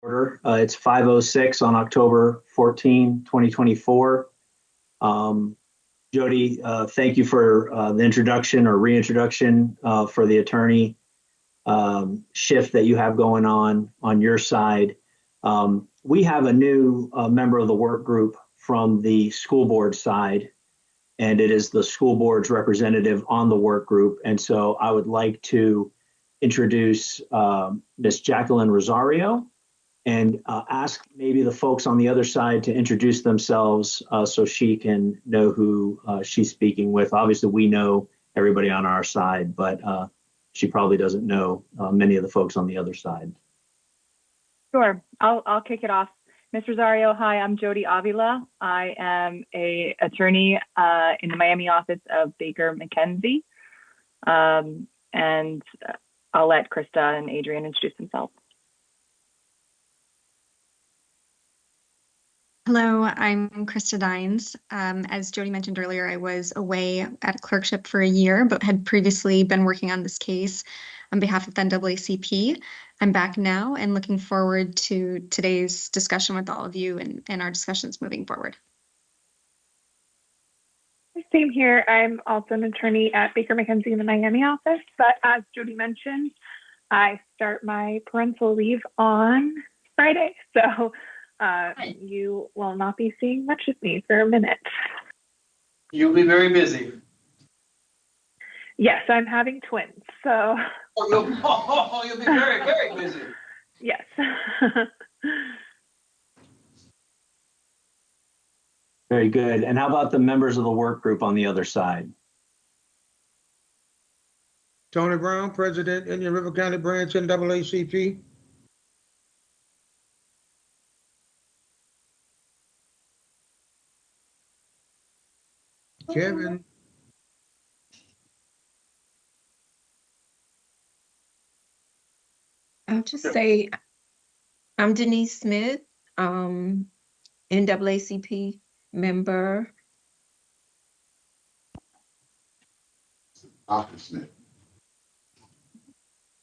Order. It's 5:06 on October 14, 2024. Jody, thank you for the introduction or reintroduction for the attorney shift that you have going on your side. We have a new member of the work group from the school board side, and it is the school board's representative on the work group. And so I would like to introduce Ms. Jacqueline Rosario and ask maybe the folks on the other side to introduce themselves so she can know who she's speaking with. Obviously, we know everybody on our side, but she probably doesn't know many of the folks on the other side. Sure, I'll kick it off. Ms. Rosario, hi, I'm Jody Avila. I am an attorney in the Miami office of Baker McKenzie. And I'll let Krista and Adrian introduce themselves. Hello, I'm Krista Dines. As Jody mentioned earlier, I was away at a clerkship for a year, but had previously been working on this case on behalf of the NAACP. I'm back now and looking forward to today's discussion with all of you and our discussions moving forward. Same here. I'm also an attorney at Baker McKenzie in the Miami office, but as Jody mentioned, I start my parental leave on Friday. So you will not be seeing much of me for a minute. You'll be very busy. Yes, I'm having twins, so. You'll be very, very busy. Yes. Very good. And how about the members of the work group on the other side? Tony Brown, President, Indian River County Branch, NAACP. Kevin. I'll just say I'm Denise Smith, NAACP member. Dr. Smith.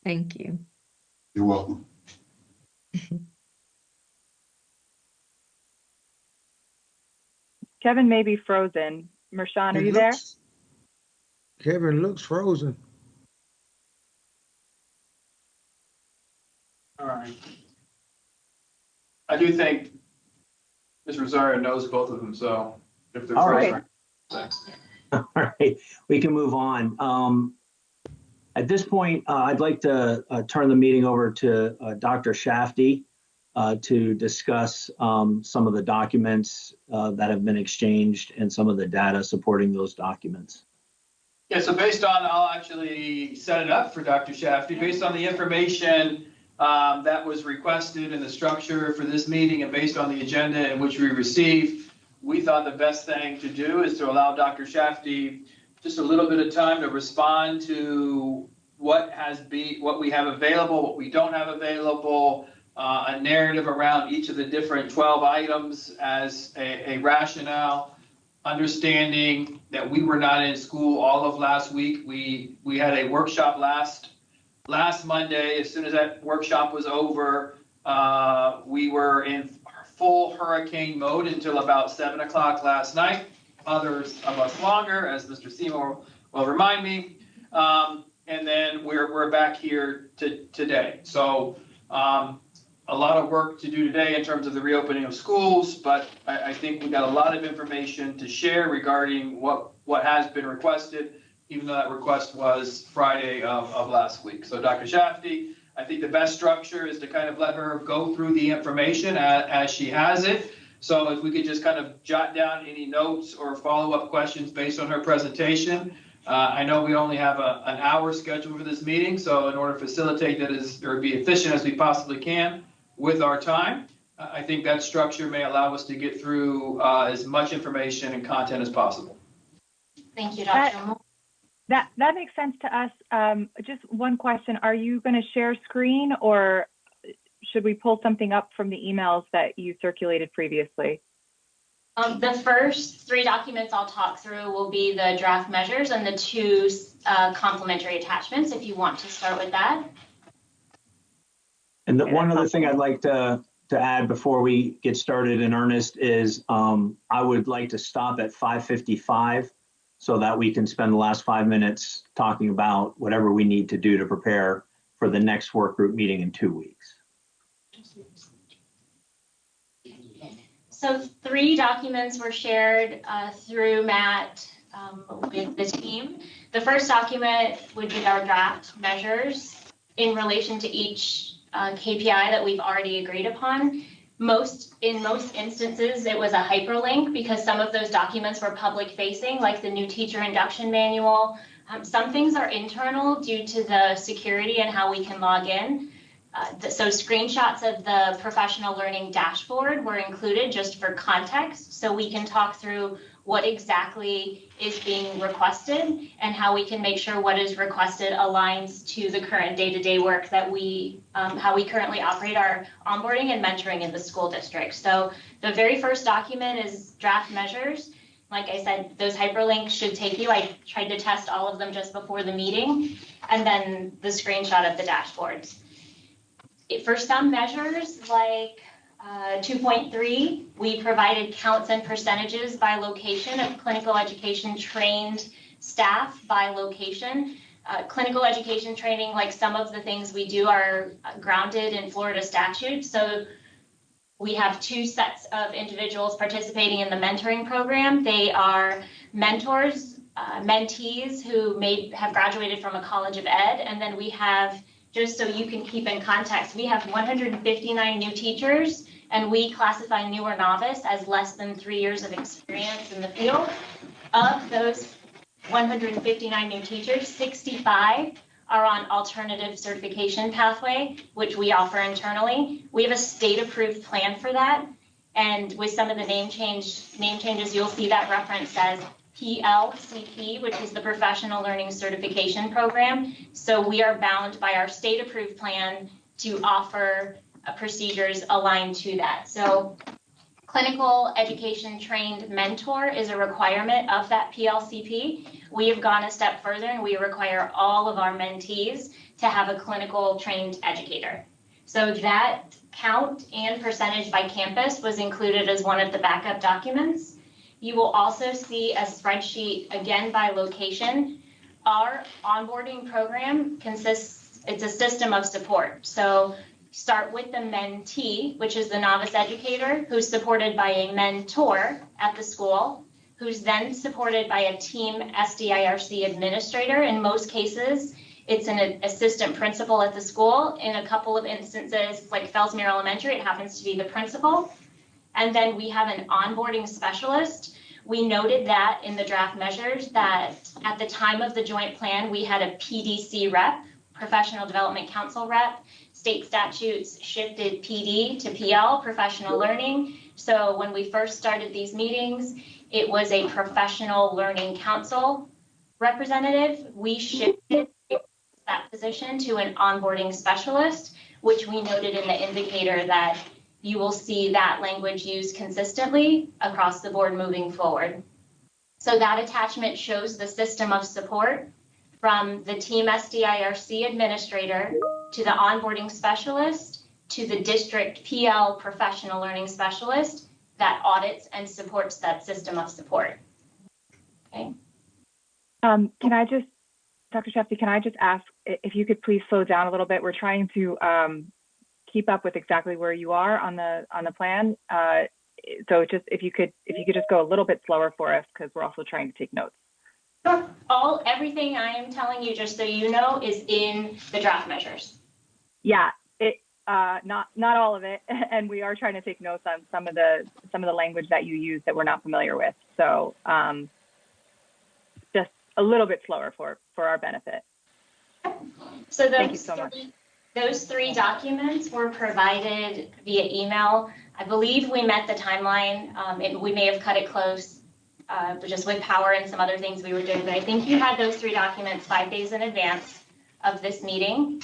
Thank you. You're welcome. Kevin may be frozen. Mershawn, are you there? Kevin looks frozen. All right. I do think Ms. Rosario knows both of them, so if they're frozen. All right, we can move on. At this point, I'd like to turn the meeting over to Dr. Shafty to discuss some of the documents that have been exchanged and some of the data supporting those documents. Yeah, so I'll actually set it up for Dr. Shafty. Based on the information that was requested in the structure for this meeting and based on the agenda in which we received, we thought the best thing to do is to allow Dr. Shafty just a little bit of time to respond to what we have available, what we don't have available, a narrative around each of the different 12 items as a rationale, understanding that we were not in school all of last week. We had a workshop last Monday. As soon as that workshop was over, we were in full hurricane mode until about 7 o'clock last night. Others of us longer, as Mr. Seymour will remind me. And then we're back here today. So a lot of work to do today in terms of the reopening of schools, but I think we got a lot of information to share regarding what has been requested, even though that request was Friday of last week. So Dr. Shafty, I think the best structure is to kind of let her go through the information as she has it. So if we could just kind of jot down any notes or follow-up questions based on her presentation. I know we only have an hour scheduled for this meeting, so in order to facilitate that or be efficient as we possibly can with our time, I think that structure may allow us to get through as much information and content as possible. Thank you, Dr. That makes sense to us. Just one question. Are you going to share screen or should we pull something up from the emails that you circulated previously? The first 3 documents I'll talk through will be the draft measures and the 2 complementary attachments, if you want to start with that. And the Okay, one that's other thing helpful. I'd like to add before we get started in earnest is I would like to stop at 5:55 so that we can spend the last 5 minutes talking about whatever we need to do to prepare for the next work group meeting in 2 weeks. So 3 documents were shared through Matt with the team. The first document would be our draft measures in relation to each KPI that we've already agreed upon. In most instances, it was a hyperlink because some of those documents were public facing, like the new teacher induction manual. Some things are internal due to the security and how we can log in. So screenshots of the professional learning dashboard were included just for context, so we can talk through what exactly is being requested and how we can make sure what is requested aligns to the current day-to-day work that how we currently operate our onboarding and mentoring in the school district. So the very first document is draft measures. Like I said, those hyperlinks should take you. I tried to test all of them just before the meeting, and then the screenshot of the dashboards. For some measures, like 2.3, we provided counts and percentages by location of clinical education trained staff by location. Clinical education training, like some of the things we do, are grounded in Florida statute. So we have 2 sets of individuals participating in the mentoring program. They are mentors, mentees who may have graduated from a college of ed, and then we have, just so you can keep in context, we have 159 new teachers, and we classify new or novice as less than 3 years of experience in the field. Of those 159 new teachers, 65 are on alternative certification pathway, which we offer internally. We have a state-approved plan for that, and with some of the name changes, you'll see that referenced as PLCP, which is the Professional Learning Certification Program. So we are bound by our state-approved plan to offer procedures aligned to that. So clinical education trained mentor is a requirement of that PLCP. We have gone a step further and we require all of our mentees to have a clinical trained educator. So that count and percentage by campus was included as one of the backup documents. You will also see a spreadsheet, again, by location. Our onboarding program it's a system of support. So start with the mentee, which is the novice educator, who's supported by a mentor at the school, who's then supported by a team SDIRC administrator. In most cases, it's an assistant principal at the school. In a couple of instances, like Fellsmere Elementary, it happens to be the principal. And then we have an onboarding specialist. We noted that in the draft measures that at the time of the joint plan, we had a PDC rep, Professional Development Council rep. State statutes shifted PD to PL, professional learning. So when we first started these meetings, it was a Professional Learning Council representative. We shifted that position to an onboarding specialist, which we noted in the indicator that you will see that language used consistently across the board moving forward. So that attachment shows the system of support from the team SDIRC administrator to the onboarding specialist to the district PL professional learning specialist that audits and supports that system of support. Okay. Can I just, Dr. Shefty, can I just ask if you could please slow down a little bit? We're trying to keep up with exactly where you are on the plan. So just if you could just go a little bit slower for us, because we're also trying to take notes. Sure. Everything I am telling you, just so you know, is in the draft measures. Yeah, not all of it, and we are trying to take notes on some of the language that you use that we're not familiar with. So just a little bit slower for our benefit. So thank you so much. Those 3 documents were provided via email. I believe we met the timeline. We may have cut it close, but just with power and some other things we were doing. But I think you had those 3 documents 5 days in advance of this meeting.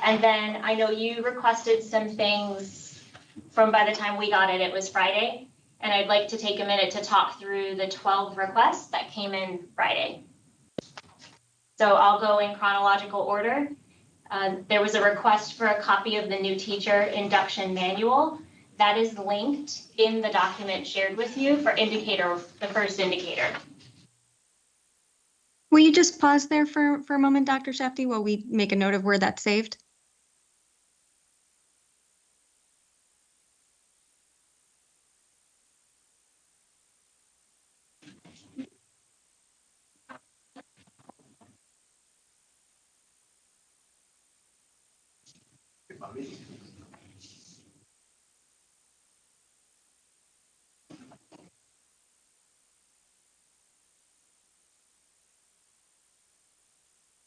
And then I know you requested some things from by the time we got it, it was Friday. And I'd like to take a minute to talk through the 12 requests that came in Friday. So I'll go in chronological order. there was a request for a copy of the new teacher induction manual. That is linked in the document shared with you for indicator, the first indicator. Will you just pause there for a moment, Dr. Shefty, while we make a note of where that's saved?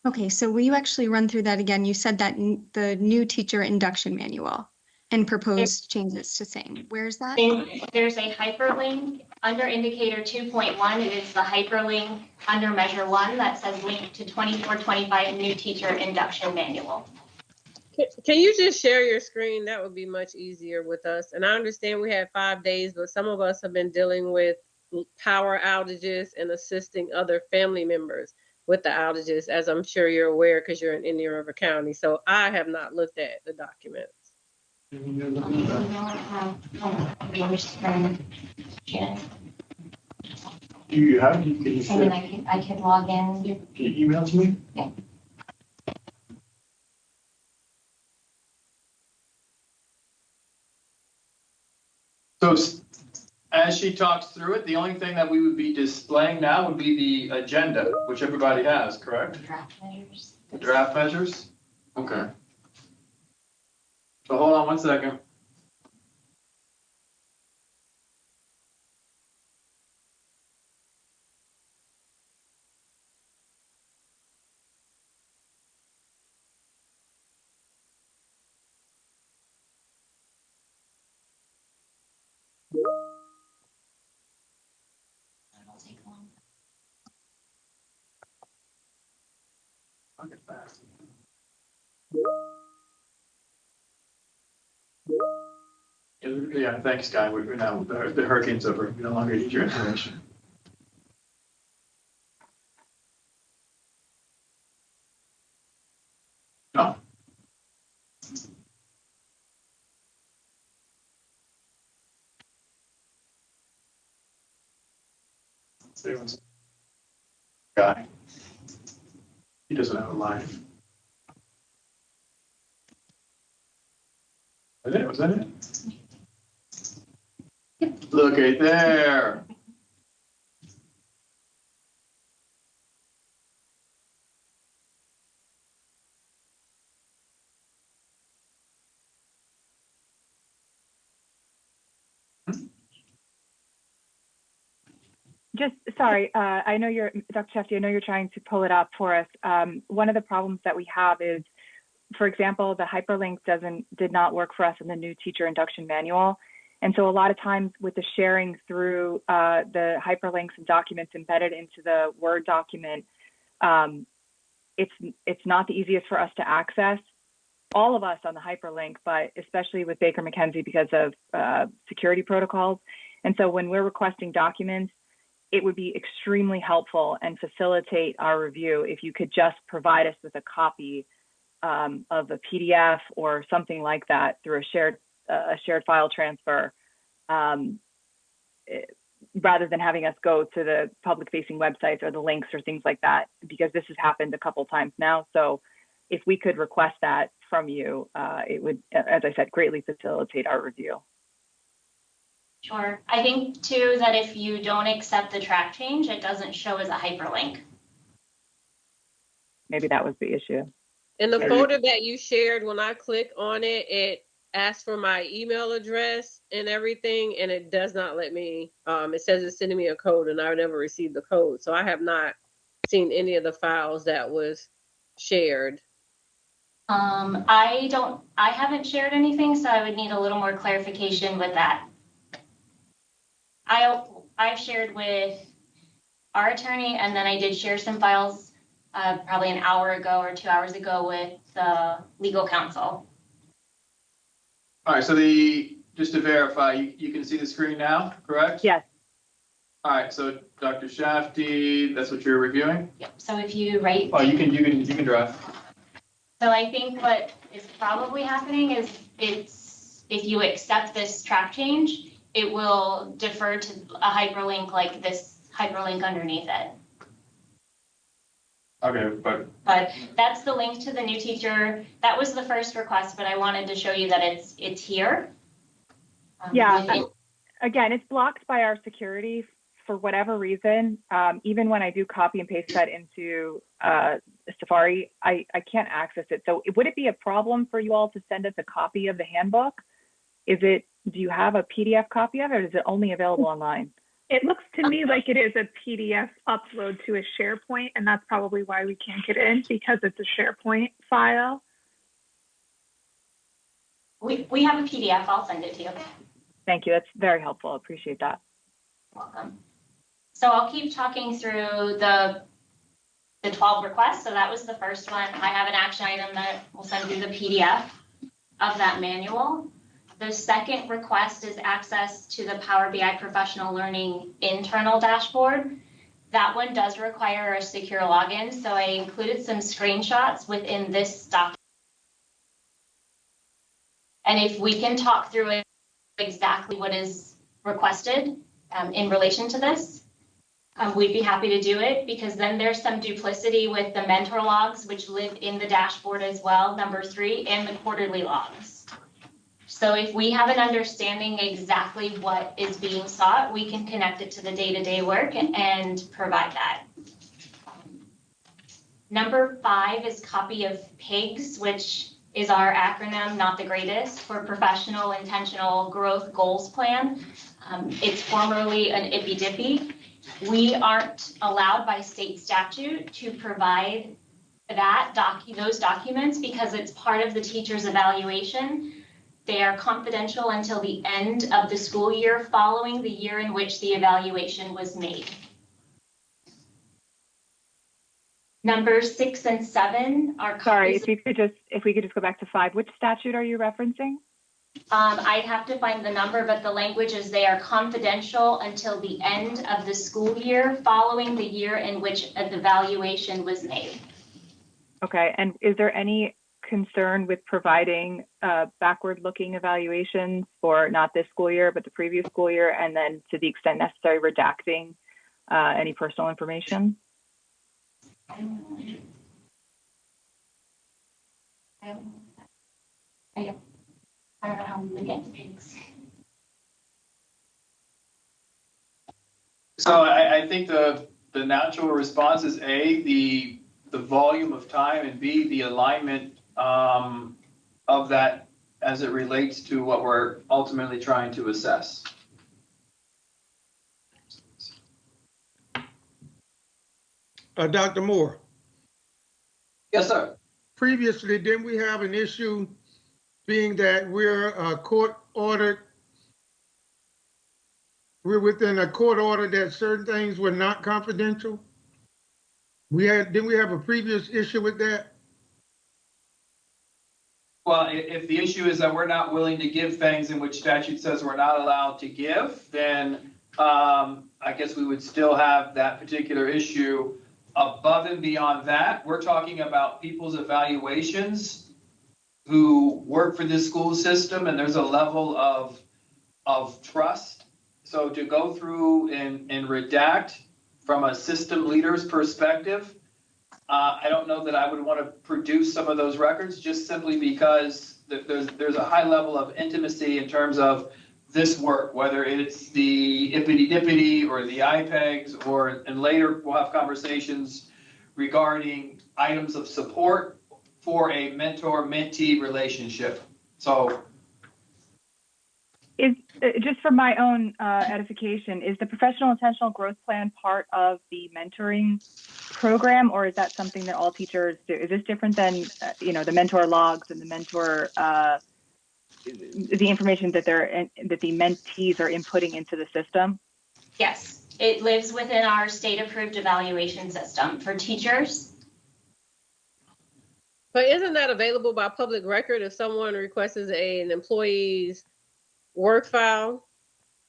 Okay, so will you actually run through that again? You said that the new teacher induction manual and proposed changes to same. Where's that? There's a hyperlink under indicator 2.1. It is the hyperlink under measure 1 that says link to 24-25 new teacher induction manual. Can you just share your screen? That would be much easier with us. And I understand we had 5 days, but some of us have been dealing with power outages and assisting other family members with the outages, as I'm sure you're aware because you're in Indian River County. So I have not looked at the documents. Do you have? And then I can log in. Can you email to me? Yeah. So as she talks through it, the only thing that we would be displaying now would be the agenda, which everybody has, correct? Draft measures. The draft measures? Okay. So hold on 1 second. That'll take long. I'll get back. Yeah, thanks, Guy. We're now, the hurricane's over. We no longer need your information. No. Guy. He doesn't have a life. Was that it? Look right there. Just sorry, I know you're, Dr. Shefty, I know you're trying to pull it up for us. One of the problems that we have is, for example, the hyperlink did not work for us in the new teacher induction manual. And so a lot of times with the sharing through the hyperlinks and documents embedded into the Word document, it's not the easiest for us to access, all of us on the hyperlink, but especially with Baker McKenzie because of security protocols. And so when we're requesting documents, it would be extremely helpful and facilitate our review if you could just provide us with a copy of a PDF or something like that through a shared file transfer, rather than having us go to the public-facing websites or the links or things like that, because this has happened a couple times now. So if we could request that from you, it would, as I said, greatly facilitate our review. Sure. I think too that if you don't accept the track change, it doesn't show as a hyperlink. Maybe that was the issue. In the folder that you shared, when I click on it, it asks for my email address and everything, and it does not let me, it says it's sending me a code and I never received the code. So I have not seen any of the files that was shared. I haven't shared anything, so I would need a little more clarification with that. I've shared with our attorney, and then I did share some files probably an hour ago or 2 hours ago with the legal counsel. All right, so just to verify, you can see the screen now, correct? Yes. All right, so Dr. Shafty, that's what you're reviewing? Yep. So if you write. Oh, you can drive. So I think what is probably happening is if you accept this track change, it will defer to a hyperlink like this hyperlink underneath it. Okay, but that's the link to the new teacher. That was the first request, but I wanted to show you that it's here. Yeah, again, it's blocked by our security for whatever reason. Even when I do copy and paste that into Safari, I can't access it. So would it be a problem for you all to send us a copy of the handbook? Do you have a PDF copy of it, or is it only available online? It looks to me like it is a PDF upload to a SharePoint, and that's probably why we can't get in, because it's a SharePoint file. We have a PDF. I'll send it to you. Thank you. That's very helpful. Appreciate that. Welcome. So I'll keep talking through the 12 requests. So that was the first one. I have an action item that will send you the PDF of that manual. The second request is access to the Power BI Professional Learning internal dashboard. That one does require a secure login, so I included some screenshots within this document. And if we can talk through it, exactly what is requested in relation to this, we'd be happy to do it, because then there's some duplicity with the mentor logs, which live in the dashboard as well, number 3, and the quarterly logs. So if we have an understanding exactly what is being sought, we can connect it to the day-to-day work and provide that. Number 5 is copy of PIGS, which is our acronym, not the greatest, for Professional Intentional Growth Goals Plan. It's formerly an IPI-DIPI. We aren't allowed by state statute to provide those documents because it's part of the teacher's evaluation. They are confidential until the end of the school year following the year in which the evaluation was made. Numbers 6 and 7 are. Sorry, if we could just go back to 5. Which statute are you referencing? I'd have to find the number, but the language is they are confidential until the end of the school year following the year in which the evaluation was made. Okay, and is there any concern with providing backward-looking evaluations for not this school year, but the previous school year, and then to the extent necessary, redacting any personal information? I don't know how we get to PIGS. So I think the natural response is A, the volume of time, and B, the alignment of that as it relates to what we're ultimately trying to assess. Dr. Moore, Yes, sir. previously, didn't we have an issue being that we're court ordered? We're within a court order that certain things were not confidential? Didn't we have a previous issue with that? Well, if the issue is that we're not willing to give things in which statute says we're not allowed to give, then I guess we would still have that particular issue. Above and beyond that, we're talking about people's evaluations who work for this school system, and there's a level of trust. So to go through and redact from a system leader's perspective, I don't know that I would want to produce some of those records, just simply because there's a high level of intimacy in terms of this work, whether it's the IPPD or the IPEGs, and later we'll have conversations regarding items of support for a mentor-mentee relationship. So, Just for my own edification, is the Professional Intentional Growth Plan part of the mentoring program, or is that something that all teachers do? Is this different than the mentor logs and the mentor the information that the mentees are inputting into the system? Yes, it lives within our state-approved evaluation system for teachers. But isn't that available by public record if someone requests an employee's work file?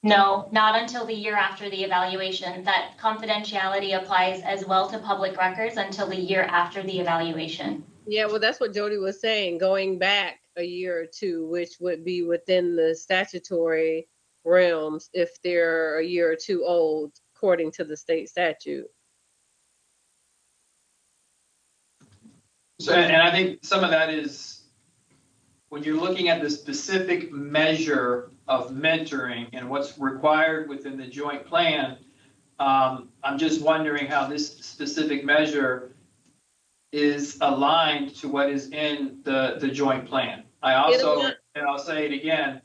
No, not until the year after the evaluation. That confidentiality applies as well to public records until the year after the evaluation. Yeah, well, that's what Jody was saying, going back a year or two, which would be within the statutory realms if they're a year or two old, according to the state statute. So, and I think some of that is when you're looking at the specific measure of mentoring and what's required within the joint plan, I'm just wondering how this specific measure is aligned to what is in the joint plan. I also, and I'll say it again,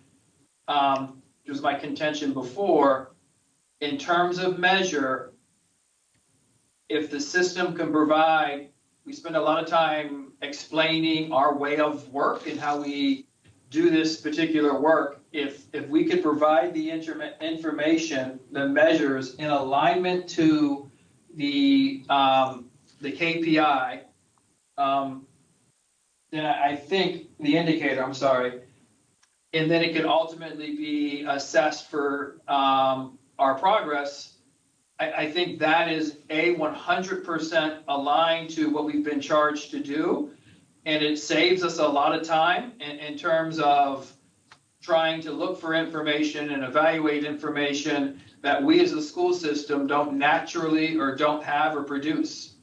it was my contention before, in terms of measure, if the system can provide, we spend a lot of time explaining our way of work and how we do this particular work. If we could provide the information, the measures in alignment to the KPI, then I think the indicator, I'm sorry, and then it could ultimately be assessed for our progress. I think that is 100% aligned to what we've been charged to do. And it saves us a lot of time in terms of trying to look for information and evaluate information that we as a school system don't naturally or don't have or produce.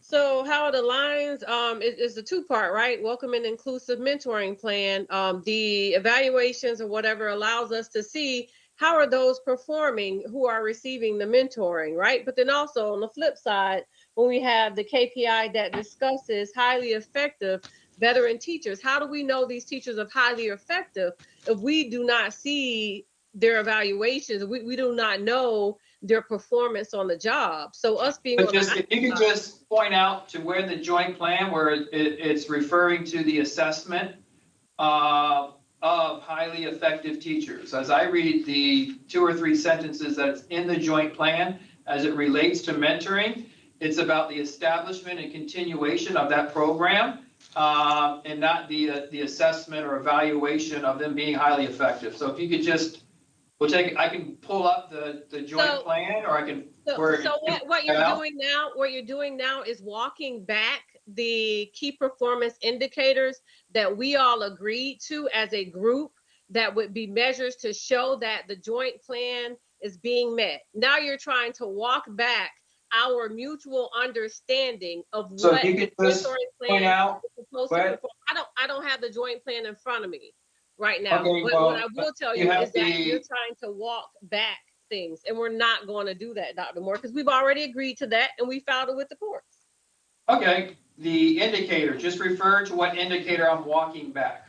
So how it aligns is a two-part, right? Welcome and inclusive mentoring plan. The evaluations or whatever allows us to see how are those performing who are receiving the mentoring, right? But then also on the flip side, when we have the KPI that discusses highly effective veteran teachers, how do we know these teachers are highly effective if we do not see their evaluations? We do not know their performance on the job. So us being but just, if you could just point out to where the joint plan, where it's referring to the assessment of highly effective teachers. As I read the 2 or 3 sentences that's in the joint plan, as it relates to mentoring, it's about the establishment and continuation of that program, and not the assessment or evaluation of them being highly effective. So if you could just, I can pull up the joint plan, or I can. What you're doing now is walking back the key performance indicators that we all agreed to as a group that would be measures to show that the joint plan is being met. Now you're trying to walk back our mutual understanding of So what you could just point out is supposed to perform. I don't have the joint plan in front of me right now. Okay, but well, what I will tell you is that you're trying to walk back things, and we're not going to do that, Dr. Moore, because we've already agreed to that and we filed it with the courts. Okay, the indicator, just refer to what indicator I'm walking back.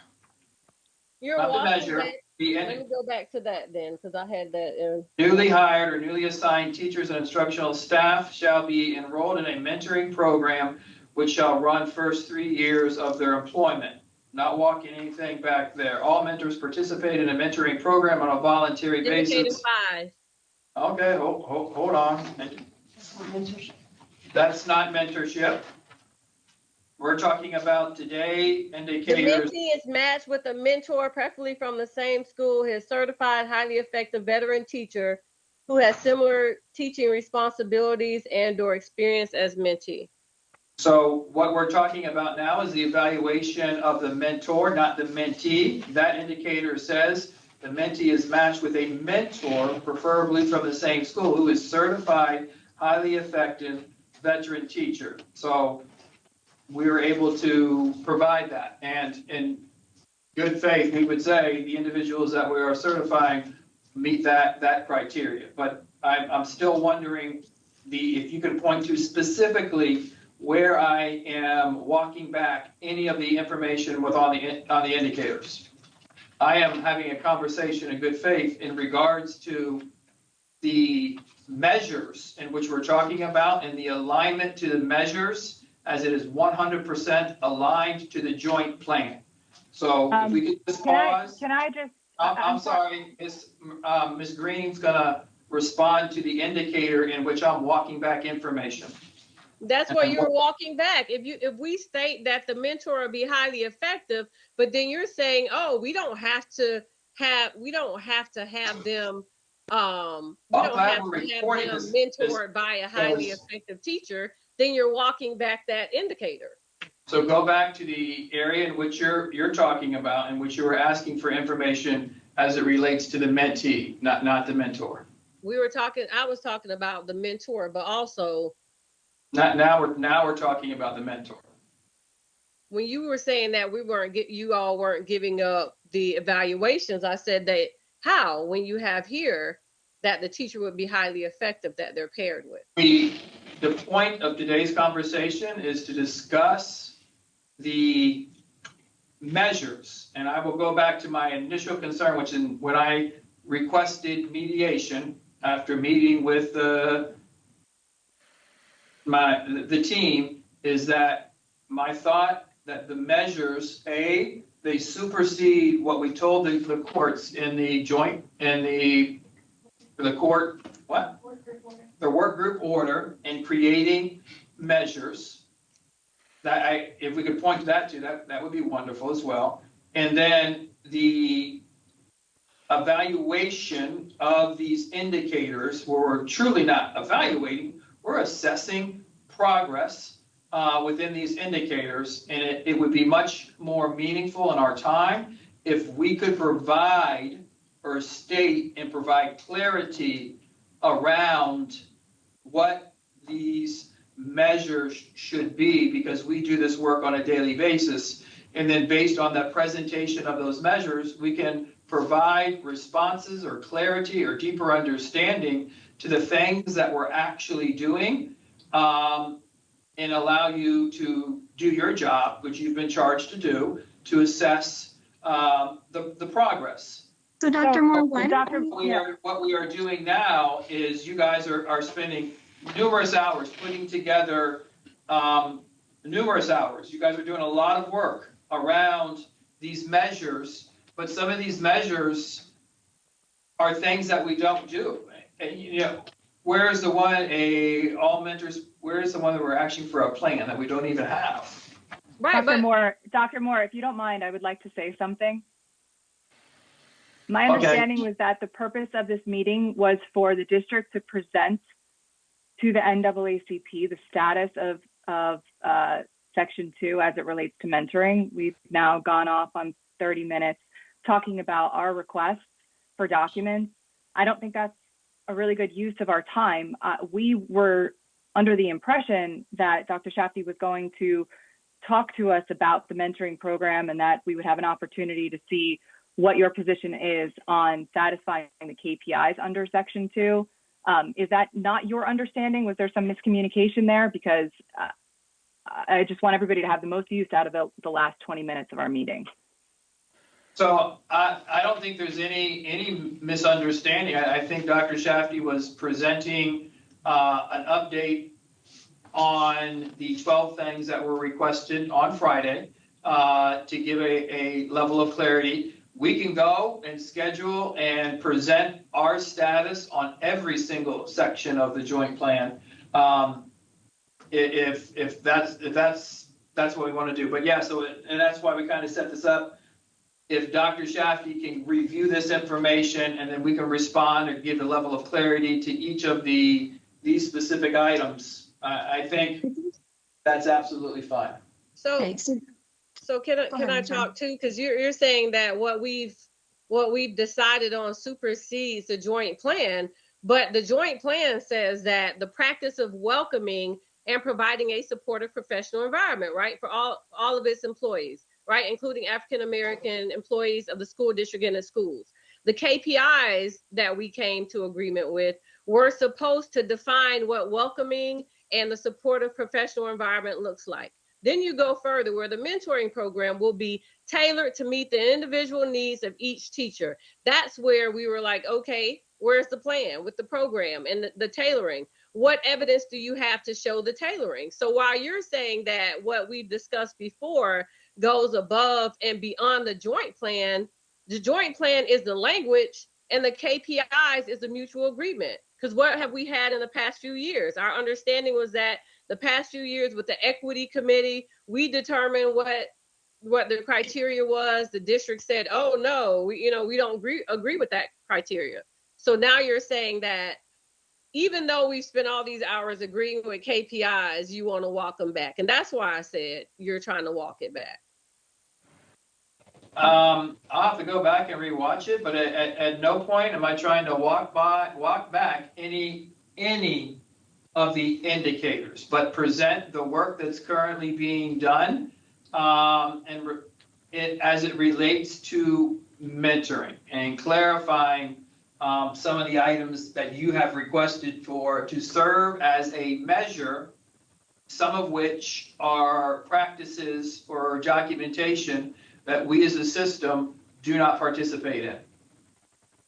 You're not walking the measure. back. Let me go back to that then, because I had that in. Newly hired or newly assigned teachers and instructional staff shall be enrolled in a mentoring program which shall run first 3 years of their employment. Not walking anything back there. All mentors participate in a mentoring program on a voluntary basis. 5. Okay, hold on. That's not mentorship. We're talking about today indicators. The mentee is matched with a mentor, preferably from the same school, his certified, highly effective veteran teacher who has similar teaching responsibilities and or experience as mentee. So what we're talking about now is the evaluation of the mentor, not the mentee. That indicator says the mentee is matched with a mentor, preferably from the same school, who is certified, highly effective veteran teacher. So we were able to provide that. And in good faith, we would say the individuals that we are certifying meet that criteria. But I'm still wondering if you can point to specifically where I am walking back any of the information on the indicators. I am having a conversation in good faith in regards to the measures in which we're talking about and the alignment to the measures as it is 100% aligned to the joint plan. So if we could just pause. Can I just? I'm sorry, Ms. Green's gonna respond to the indicator in which I'm walking back information. That's where you're walking back. If we state that the mentor will be highly effective, but then you're saying, oh, we don't have to have them mentored by a highly effective teacher, then you're walking back that indicator. So go back to the area in which you're talking about, in which you were asking for information as it relates to the mentee, not the mentor. I was talking about the mentor, but also Now we're talking about the mentor. when you were saying that you all weren't giving up the evaluations, I said that how, when you have here that the teacher would be highly effective that they're paired with. The point of today's conversation is to discuss the measures, and I will go back to my initial concern, which is when I requested mediation after meeting with the team, is that my thought that the measures, they supersede what we told the courts in the joint, the work group order, in creating measures. That if we could point to that would be wonderful as well. And then the evaluation of these indicators, where we're truly not evaluating, we're assessing progress within these indicators. And it would be much more meaningful in our time if we could provide or state and provide clarity around what these measures should be, because we do this work on a daily basis. And then based on the presentation of those measures, we can provide responses or clarity or deeper understanding to the things that we're actually doing, and allow you to do your job, which you've been charged to do, to assess the progress. So Dr. Moore, What we are doing now is you guys are spending numerous hours putting together numerous hours. You guys are doing a lot of work around these measures, but some of these measures are things that we don't do. And, where's the one, all mentors, where's the one that we're asking for a plan that we don't even have? Right, Dr. Moore, if you don't mind, I would like to say something. My understanding was that the purpose of this meeting was for the district to present to the NAACP the status of Section 2 as it relates to mentoring. We've now gone off on 30 minutes talking about our requests for documents. I don't think that's a really good use of our time. We were under the impression that Dr. Shafty was going to talk to us about the mentoring program and that we would have an opportunity to see what your position is on satisfying the KPIs under Section 2. Is that not your understanding? Was there some miscommunication there? Because I just want everybody to have the most use out of the last 20 minutes of our meeting. So I don't think there's any misunderstanding. I think Dr. Shafty was presenting an update on the 12 things that were requested on Friday to give a level of clarity. We can go and schedule and present our status on every single section of the joint plan, if that's what we want to do. But yeah, and that's why we kind of set this up. If Dr. Shafty can review this information and then we can respond or give a level of clarity to each of these specific items, I think that's absolutely fine. So can I talk too? Because you're saying that what we've decided on supersedes the joint plan, but the joint plan says that the practice of welcoming and providing a supportive professional environment, right, for all of its employees, right, including African American employees of the school district and the schools. The KPIs that we came to agreement with were supposed to define what welcoming and the supportive professional environment looks like. Then you go further where the mentoring program will be tailored to meet the individual needs of each teacher. That's where we were like, okay, where's the plan with the program and the tailoring? What evidence do you have to show the tailoring? So while you're saying that what we've discussed before goes above and beyond the joint plan is the language and the KPIs is the mutual agreement. Because what have we had in the past few years? Our understanding was that the past few years with the equity committee, we determined what the criteria was. The district said, oh no, we don't agree with that criteria. So now you're saying that even though we spent all these hours agreeing with KPIs, you want to walk them back. And that's why I said you're trying to walk it back. I'll have to go back and rewatch it, but at no point am I trying to walk back any of the indicators, but present the work that's currently being done, as it relates to mentoring and clarifying some of the items that you have requested for to serve as a measure, some of which are practices or documentation that we as a system do not participate in.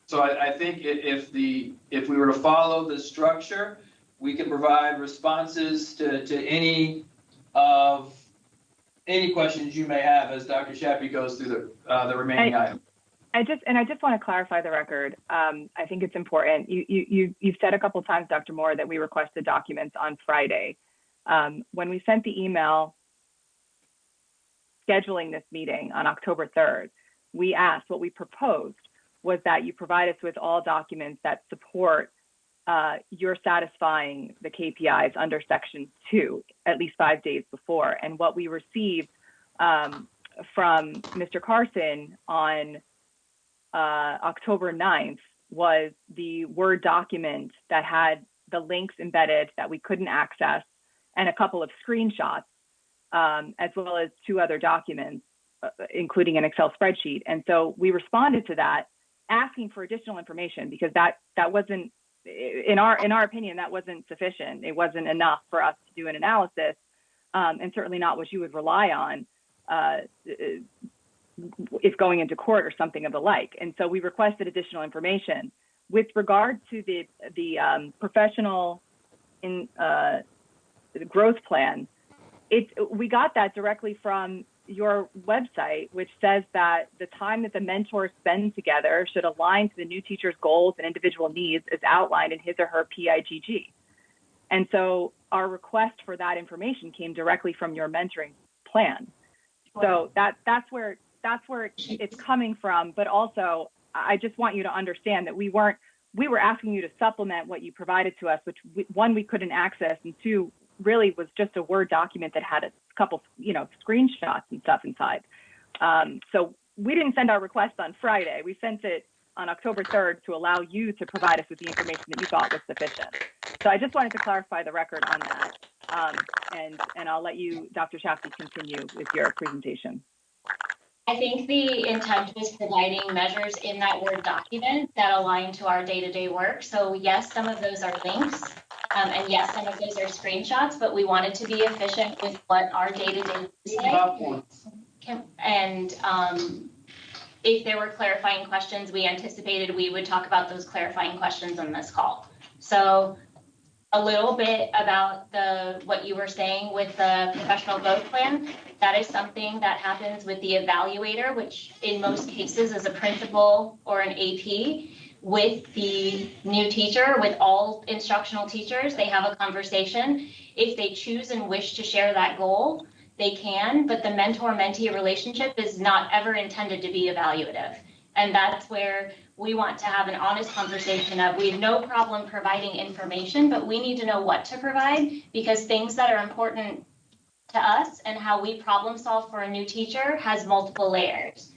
So I think if we were to follow the structure, we can provide responses to any questions you may have as Dr. Shappy goes through the remaining items. I just want to clarify the record. I think it's important. You've said a couple of times, Dr. Moore, that we requested documents on Friday. When we sent the email scheduling this meeting on October 3rd, we asked, what we proposed was that you provide us with all documents that support you're satisfying the KPIs under Section 2 at least 5 days before. And what we received from Mr. Carson on October 9th was the Word document that had the links embedded that we couldn't access and a couple of screenshots, as well as 2 other documents, including an Excel spreadsheet. And so we responded to that asking for additional information because that wasn't, in our opinion, that wasn't sufficient. It wasn't enough for us to do an analysis, and certainly not what you would rely on if going into court or something of the like. And so we requested additional information. With regard to the professional growth plan, we got that directly from your website, which says that the time that the mentors spend together should align to the new teacher's goals and individual needs as outlined in his or her PIGG. And so our request for that information came directly from your mentoring plan. So that's where it's coming from. But also, I just want you to understand that we were asking you to supplement what you provided to us, which one, we couldn't access, and 2, really was just a Word document that had a couple, screenshots and stuff inside. So we didn't send our request on Friday. We sent it on October 3rd to allow you to provide us with the information that you thought was sufficient. So I just wanted to clarify the record on that. And I'll let you, Dr. Shafty, continue with your presentation. I think the intent was providing measures in that Word document that align to our day-to-day work. So yes, some of those are links, and yes, some of those are screenshots, but we wanted to be efficient with what our day-to-day is like. And if there were clarifying questions, we anticipated we would talk about those clarifying questions on this call. So a little bit about what you were saying with the professional growth plan. That is something that happens with the evaluator, which in most cases is a principal or an AP with the new teacher. With all instructional teachers, they have a conversation. If they choose and wish to share that goal, they can, but the mentor-mentee relationship is not ever intended to be evaluative. And that's where we want to have an honest conversation of, we have no problem providing information, but we need to know what to provide, because things that are important to us and how we problem solve for a new teacher has multiple layers.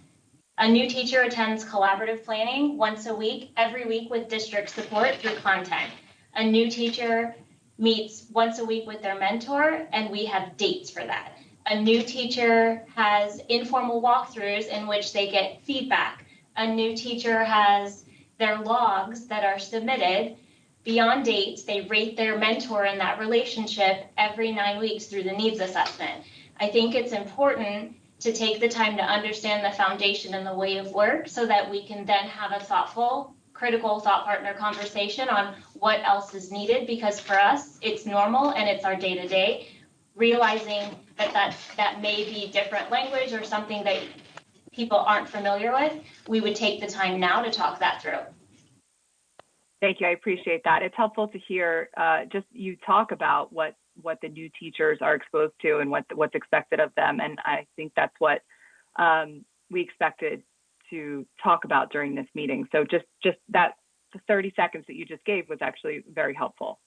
A new teacher attends collaborative planning once a week, every week with district support through content. A new teacher meets once a week with their mentor, and we have dates for that. A new teacher has informal walkthroughs in which they get feedback. A new teacher has their logs that are submitted. Beyond dates, they rate their mentor in that relationship every 9 weeks through the needs assessment. I think it's important to take the time to understand the foundation and the way of work so that we can then have a thoughtful, critical thought partner conversation on what else is needed, because for us, it's normal and it's our day-to-day. Realizing that may be different language or something that people aren't familiar with, we would take the time now to talk that through. Thank you. I appreciate that. It's helpful to hear just you talk about what the new teachers are exposed to and what's expected of them. And I think that's what we expected to talk about during this meeting. So just that the 30 seconds that you just gave was actually very helpful.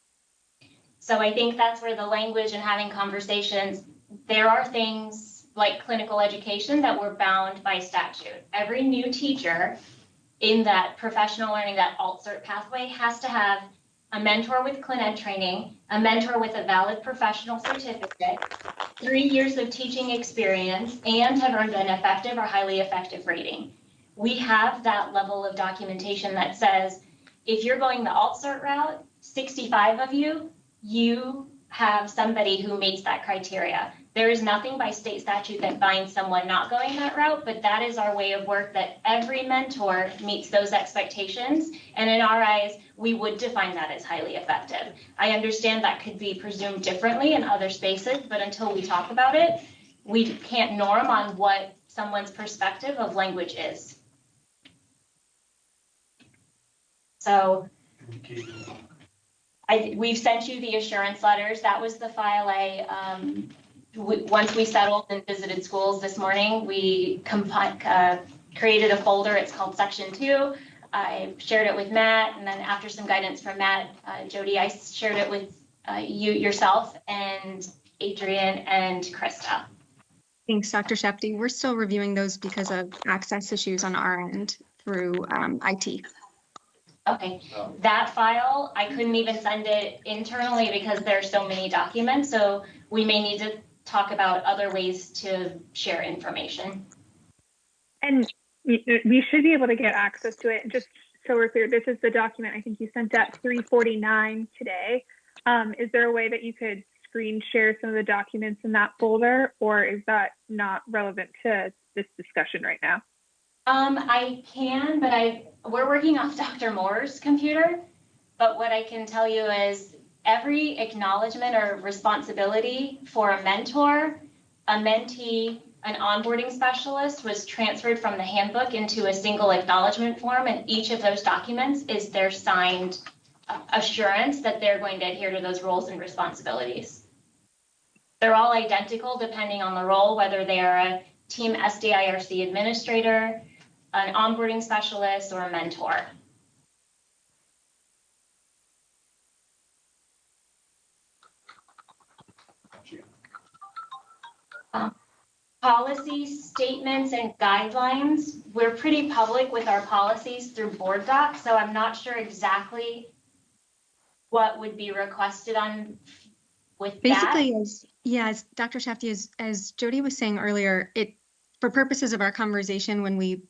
So I think that's where the language and having conversations, there are things like clinical education that we're bound by statute. Every new teacher in that professional learning, that alt-cert pathway, has to have a mentor with ClinEd training, a mentor with a valid professional certificate, 3 years of teaching experience, and have earned an effective or highly effective rating. We have that level of documentation that says, if you're going the alt-cert route, 65 of you have somebody who meets that criteria. There is nothing by state statute that binds someone not going that route, but that is our way of work, that every mentor meets those expectations. And in our eyes, we would define that as highly effective. I understand that could be presumed differently in other spaces, but until we talk about it, we can't norm on what someone's perspective of language is. So we've sent you the assurance letters. That was the file once we settled and visited schools this morning, we created a folder. It's called Section 2. I shared it with Matt, and then after some guidance from Matt, Jody, I shared it with yourself and Adrian and Krista. Thanks, Dr. Shefty. We're still reviewing those because of access issues on our end through IT. Okay, that file, I couldn't even send it internally because there's so many documents, so we may need to talk about other ways to share information. And we should be able to get access to it. Just so we're clear, this is the document I think you sent at 3:49 today. Is there a way that you could screen share some of the documents in that folder, or is that not relevant to this discussion right now? I can, but we're working off Dr. Moore's computer. But what I can tell you is every acknowledgement or responsibility for a mentor, a mentee, an onboarding specialist was transferred from the handbook into a single acknowledgement form, and each of those documents is their signed assurance that they're going to adhere to those roles and responsibilities. They're all identical depending on the role, whether they are a team SDIRC administrator, an onboarding specialist, or a mentor. Policy statements and guidelines, we're pretty public with our policies through board docs, so I'm not sure exactly what would be requested on with Basically, that. as Dr. Shefty, as Jody was saying earlier, for purposes of our conversation, when we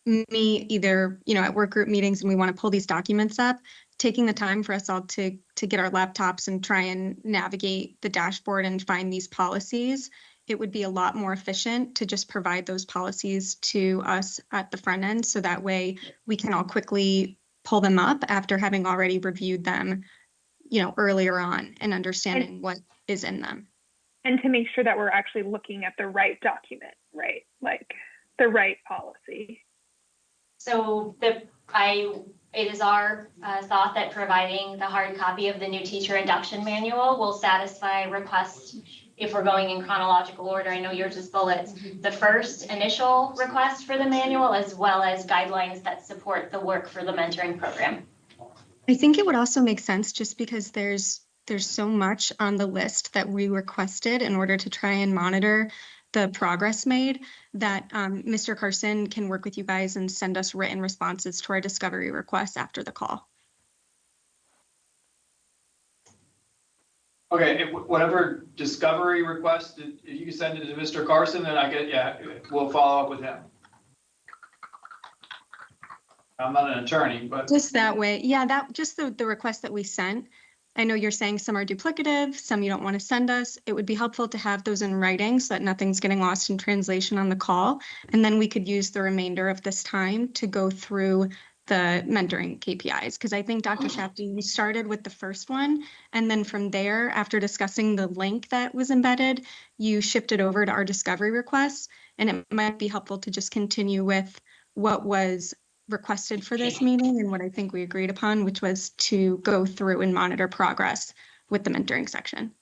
meet either, at work group meetings and we want to pull these documents up, taking the time for us all to get our laptops and try and navigate the dashboard and find these policies, it would be a lot more efficient to just provide those policies to us at the front end. So that way we can all quickly pull them up after having already reviewed them, earlier on and understanding what is in them. And to make sure that we're actually looking at the right document, right? Like the right policy. So it is our thought that providing the hard copy of the new teacher induction manual will satisfy requests if we're going in chronological order. I know yours is bullets. The first initial request for the manual, as well as guidelines that support the work for the mentoring program. I think it would also make sense just because there's so much on the list that we requested in order to try and monitor the progress made that Mr. Carson can work with you guys and send us written responses to our discovery requests after the call. Okay, whatever discovery request, if you can send it to Mr. Carson, then we'll follow up with him. I'm not an attorney, but. Just that way. Yeah, just the request that we sent. I know you're saying some are duplicative, some you don't want to send us. It would be helpful to have those in writing so that nothing's getting lost in translation on the call. And then we could use the remainder of this time to go through the mentoring KPIs. Because I think, Dr. Shafty, you started with the first one. And then from there, after discussing the link that was embedded, you shifted over to our discovery requests. And it might be helpful to just continue with what was requested for this meeting and what I think we agreed upon, which was to go through and monitor progress with the mentoring section.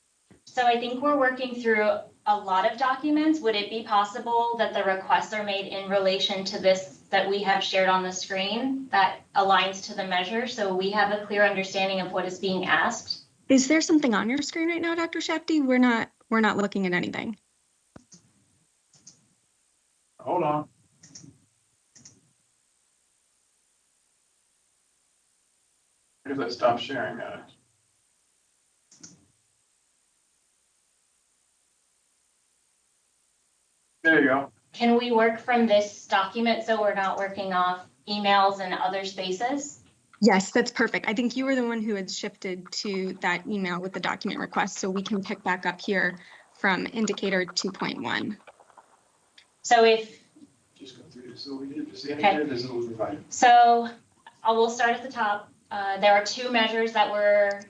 So I think we're working through a lot of documents. Would it be possible that the requests are made in relation to this that we have shared on the screen that aligns to the measure, so we have a clear understanding of what is being asked? Is there something on your screen right now, Dr. Shefty? We're not looking at anything. Hold on. Because I stopped sharing that. There you go. Can we work from this document so we're not working off emails and other spaces? Yes, that's perfect. I think you were the one who had shifted to that email with the document request, so we can pick back up here from indicator 2.1. So if, Just go through this. So we did this. Okay. This is what we provided. so we'll start at the top. There are two measures that were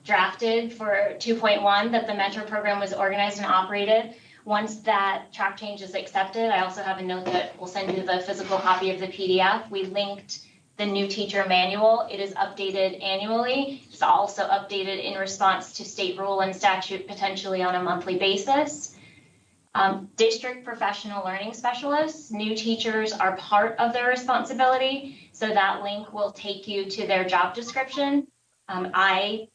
drafted for 2.1 that the mentor program was organized and operated. Once that track change is accepted, I also have a note that we'll send you the physical copy of the PDF. We linked the new teacher manual. It is updated annually. It's also updated in response to state rule and statute, potentially on a monthly basis. District professional learning specialists, new teachers are part of their responsibility. So that link will take you to their job description. I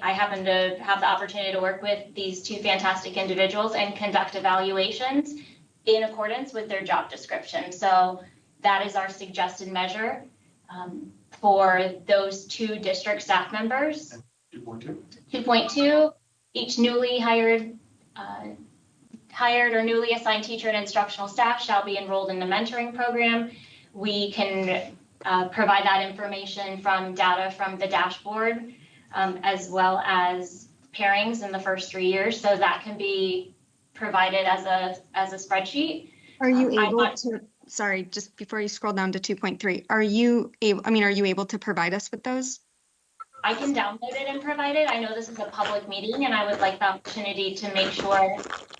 happen to have the opportunity to work with these two fantastic individuals and conduct evaluations in accordance with their job description. So that is our suggested measure for those two district staff members. 2.2. 2.2, each newly hired or newly assigned teacher and instructional staff shall be enrolled in the mentoring program. We can provide that information from data from the dashboard, as well as pairings in the first 3 years. So that can be provided as a spreadsheet. Are you able to, sorry, just before you scroll down to 2.3, are you able to provide us with those? I can download it and provide it. I know this is a public meeting and I would like the opportunity to make sure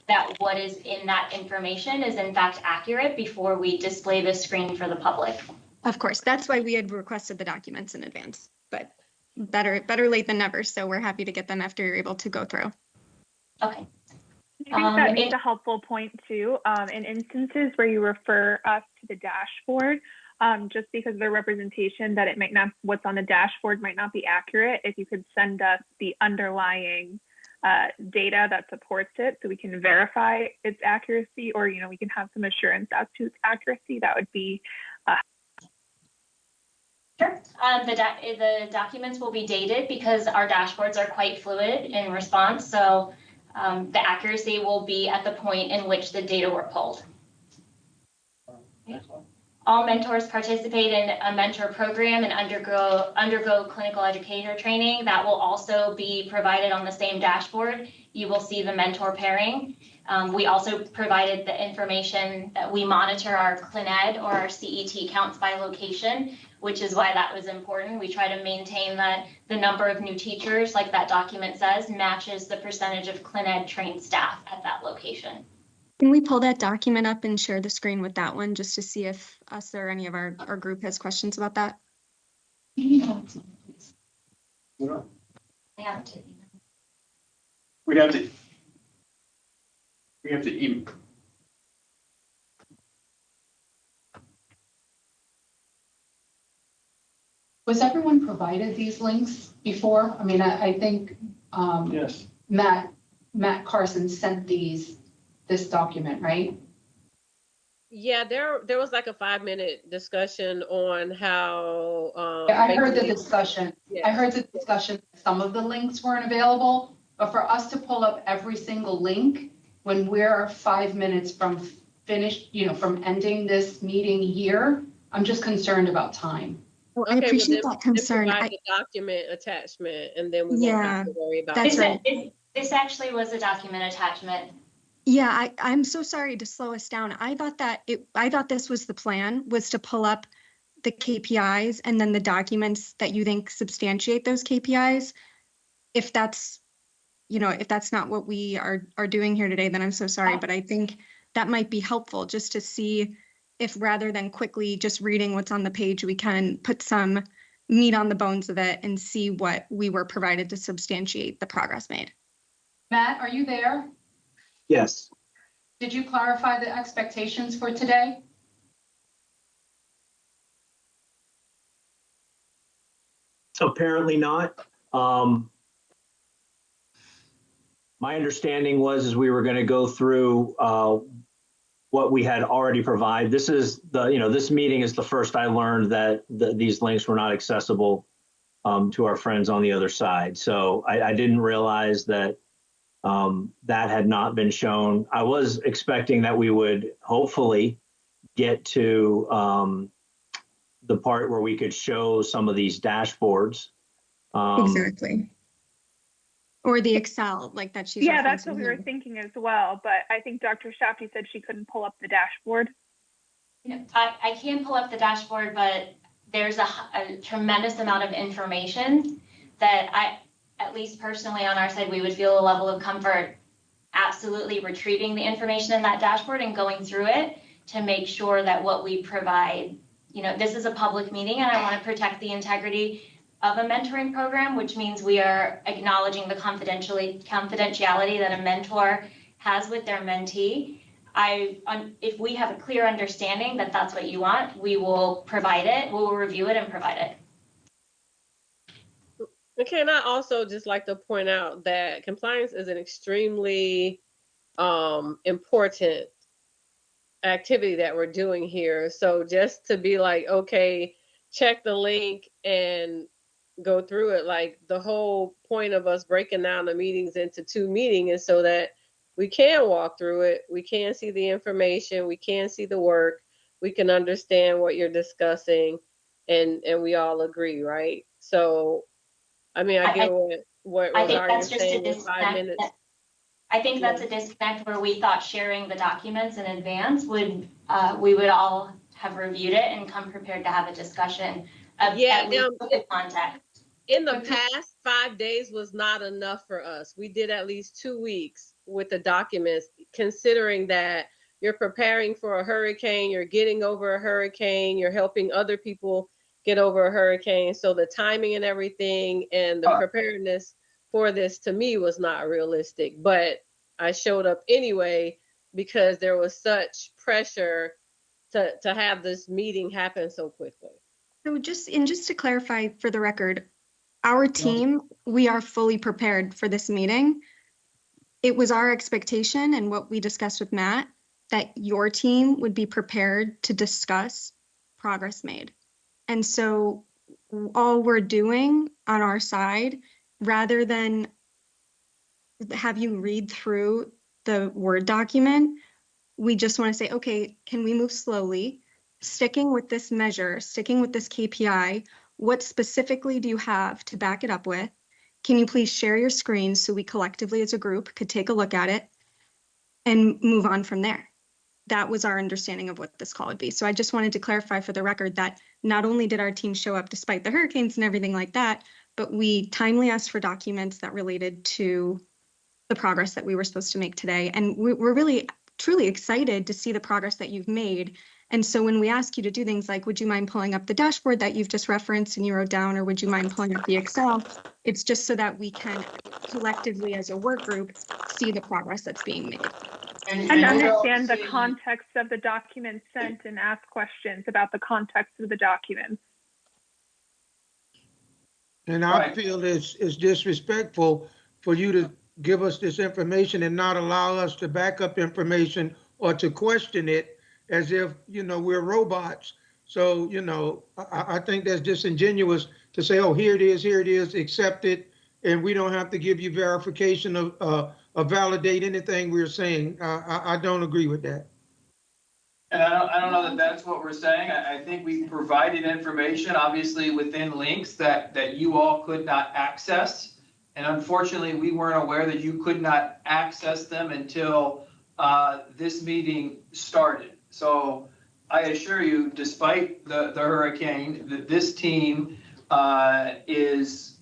that what is in that information is in fact accurate before we display the screen for the public. Of course, that's why we had requested the documents in advance, but better late than never. So we're happy to get them after you're able to go through. Okay. I think that makes a helpful point too. In instances where you refer us to the dashboard, just because of the representation that it might not, what's on the dashboard might not be accurate, if you could send us the underlying data that supports it so we can verify its accuracy, or, you know, we can have some assurance as to its accuracy, that would be Sure. The documents will be dated because our dashboards are quite fluid in response. So the accuracy will be at the point in which the data were pulled. All mentors participate in a mentor program and undergo clinical educator training. That will also be provided on the same dashboard. You will see the mentor pairing. We also provided the information that we monitor our ClinEd or our CET counts by location, which is why that was important. We try to maintain that the number of new teachers, like that document says, matches the percentage of ClinEd trained staff at that location. Can we pull that document up and share the screen with that one just to see if us or any of our group has questions about that? Yeah. We have to email. Was everyone provided these links before? I mean, I think Yes. Matt Carson sent this document, right? Yeah, there was like a 5-minute discussion on how. I heard the discussion. Yeah. I heard the discussion. Some of the links weren't available, but for us to pull up every single link when we're 5 minutes from finished, from ending this meeting here, I'm just concerned about time. Well, I appreciate that concern. Provide the document attachment, and then we won't have to worry about that's it. right. This actually was a document attachment. Yeah, I'm so sorry to slow us down. I thought this was the plan, was to pull up the KPIs and then the documents that you think substantiate those KPIs. If that's not what we are doing here today, then I'm so sorry. But I think that might be helpful just to see if, rather than quickly just reading what's on the page, we can put some meat on the bones of it and see what we were provided to substantiate the progress made. Matt, are you there? Yes. Did you clarify the expectations for today? Apparently not. My understanding was we were going to go through what we had already provided. This is this meeting is the first I learned that these links were not accessible to our friends on the other side. So I didn't realize that that had not been shown. I was expecting that we would hopefully get to the part where we could show some of these dashboards. Exactly. Or the Excel, like that she's Yeah, that's what referencing we were here. thinking as well. But I think Dr. Shafty said she couldn't pull up the dashboard. I can pull up the dashboard, but there's a tremendous amount of information that at least personally on our side, we would feel a level of comfort absolutely retrieving the information in that dashboard and going through it to make sure that what we provide, this is a public meeting and I want to protect the integrity of a mentoring program, which means we are acknowledging the confidentiality that a mentor has with their mentee. If we have a clear understanding that that's what you want, we will provide it, we will review it and provide it. Okay, and I also just like to point out that compliance is an extremely important activity that we're doing here. So just to be like, okay, check the link and go through it, like the whole point of us breaking down the meetings into 2 meetings is so that we can walk through it, we can see the information, we can see the work, we can understand what you're discussing, and we all agree, right? So, I mean, I get what I think Rosario's that's just saying a in 5 minutes. I think that's a disconnect where we thought sharing the documents in advance would, we would all have reviewed it and come prepared to have a discussion of at least the context. In the past, 5 days was not enough for us. We did at least 2 weeks with the documents, considering that you're preparing for a hurricane, you're getting over a hurricane, you're helping other people get over a hurricane. So the timing and everything and the preparedness for this to me was not realistic, but I showed up anyway because there was such pressure to have this meeting happen so quickly. So just to clarify for the record, our team, we are fully prepared for this meeting. It was our expectation and what we discussed with Matt that your team would be prepared to discuss progress made. And so all we're doing on our side, rather than have you read through the Word document, we just want to say, okay, can we move slowly? Sticking with this measure, sticking with this KPI, what specifically do you have to back it up with? Can you please share your screen so we collectively as a group could take a look at it and move on from there? That was our understanding of what this call would be. So I just wanted to clarify for the record that not only did our team show up despite the hurricanes and everything like that, but we timely asked for documents that related to the progress that we were supposed to make today. And we're really, truly excited to see the progress that you've made. And so when we ask you to do things like, would you mind pulling up the dashboard that you've just referenced and you wrote down, or would you mind pulling up the Excel? It's just so that we can collectively as a work group see the progress that's being made. And understand the context of the documents sent and ask questions about the context of the documents. And I feel it's disrespectful for you to give us this information and not allow us to back up information or to question it as if, we're robots. So, I think that's disingenuous to say, oh, here it is, accept it, and we don't have to give you verification of validate anything we're saying. I don't agree with that. And I don't know that that's what we're saying. I think we provided information, obviously within links that you all could not access. And unfortunately, we weren't aware that you could not access them until this meeting started. So I assure you, despite the hurricane, that this team is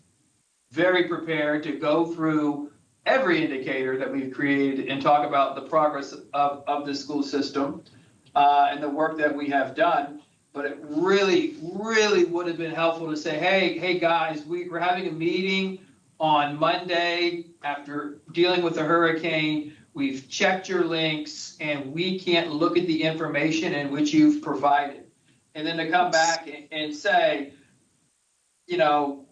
very prepared to go through every indicator that we've created and talk about the progress of the school system and the work that we have done. But it really, really would have been helpful to say, hey guys, we're having a meeting on Monday after dealing with the hurricane. we've checked your links, and we can't look at the information in which you've provided. And then to come back and say, you know,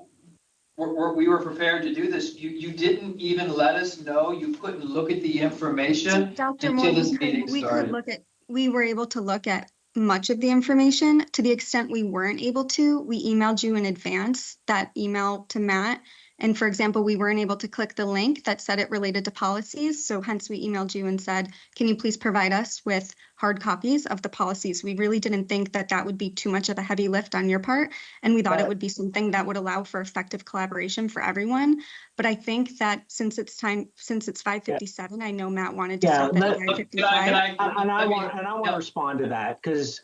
we were prepared to do this. You didn't even let us know. You couldn't look at the information Dr. until Moore, this meeting started. we were able to look at much of the information. To the extent we weren't able to, we emailed you in advance that email to Matt. And for example, we weren't able to click the link that said it related to policies. So hence we emailed you and said, can you please provide us with hard copies of the policies? We really didn't think that that would be too much of a heavy lift on your part. And we thought it would be something that would allow for effective collaboration for everyone. But I think that since it's 5:57, I know Matt wanted to stop at 5:55. And I want to respond to that, because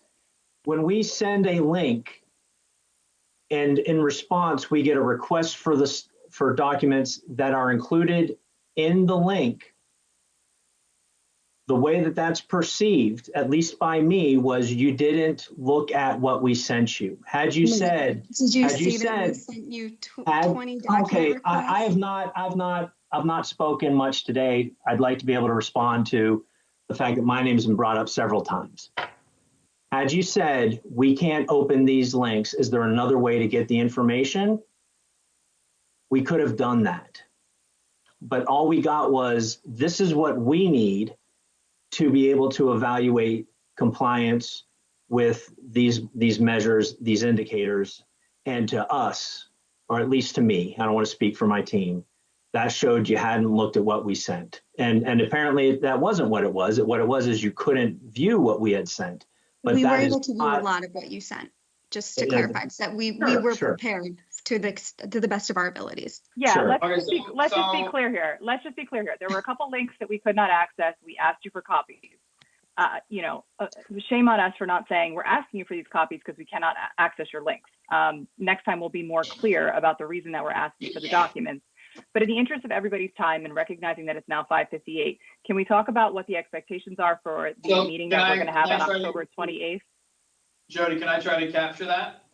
when we send a link and in response we get a request for documents that are included in the link, the way that that's perceived, at least by me, was you didn't look at what we sent you. Had you said, did you see that we sent you 20 documents? Okay, I've not spoken much today. I'd like to be able to respond to the fact that my name's been brought up several times. Had you said, we can't open these links, is there another way to get the information? We could have done that. But all we got was, this is what we need to be able to evaluate compliance with these measures, these indicators, and to us, or at least to me, I don't want to speak for my team, that showed you hadn't looked at what we sent. And apparently that wasn't what it was. What it was is you couldn't view what we had sent. But we were able to view a lot of what you sent, just to clarify, so that we were prepared to the best of our abilities. Yeah, Sure. let's just be clear here. There were a couple links that we could not access. We asked you for copies. Shame on us for not saying we're asking you for these copies because we cannot access your links. Next time we'll be more clear about the reason that we're asking for the documents. But in the interest of everybody's time and recognizing that it's now 5:58, can we talk about what the expectations are for the meeting that we're going to have on October 28th? Jody, can I try to capture that?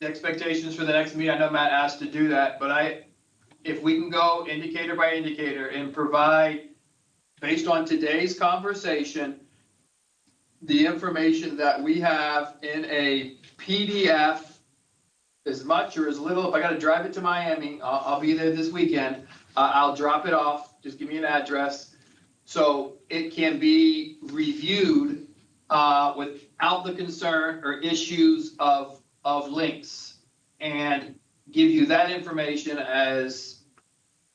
The expectations for the next meeting. I know Matt asked to do that, but if we can go indicator by indicator and provide, based on today's conversation, the information that we have in a PDF, as much or as little. If I got to drive it to Miami, I'll be there this weekend. I'll drop it off. Just give me an address so it can be reviewed without the concern or issues of links, and give you that information as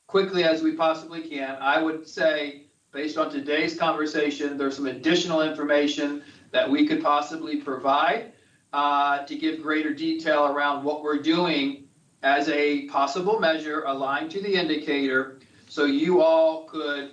quickly as we possibly can. I would say, based on today's conversation, there's some additional information that we could possibly provide to give greater detail around what we're doing as a possible measure aligned to the indicator, so you all could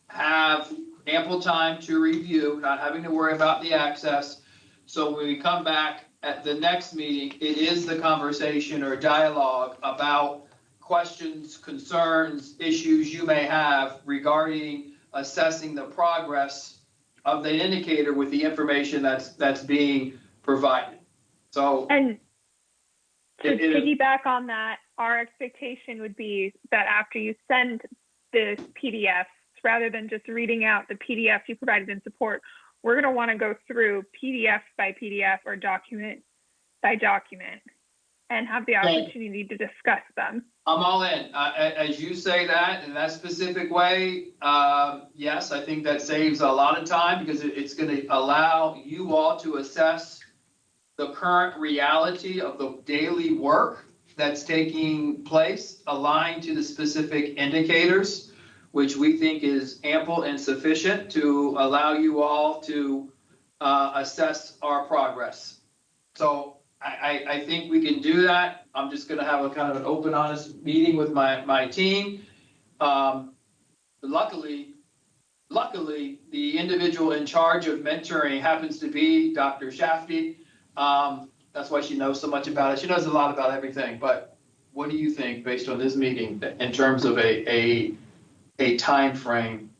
have ample time to review, not having to worry about the access. So when we come back at the next meeting, it is the conversation or dialogue about questions, concerns, issues you may have regarding assessing the progress of the indicator with the information that's being provided. So, and to piggyback on that, our expectation would be that after you send the PDFs, rather than just reading out the PDF you provided in support, we're going to want to go through PDF by PDF or document by document and have the opportunity to discuss them. I'm all in. As you say that in that specific way, yes, I think that saves a lot of time, because it's going to allow you all to assess the current reality of the daily work that's taking place, aligned to the specific indicators, which we think is ample and sufficient to allow you all to assess our progress. So I think we can do that. I'm just going to have a kind of an open, honest meeting with my team. Luckily, the individual in charge of mentoring happens to be Dr. Shafty. That's why she knows so much about it. She knows a lot about everything. But what do you think, based on this meeting, in terms of a time frame?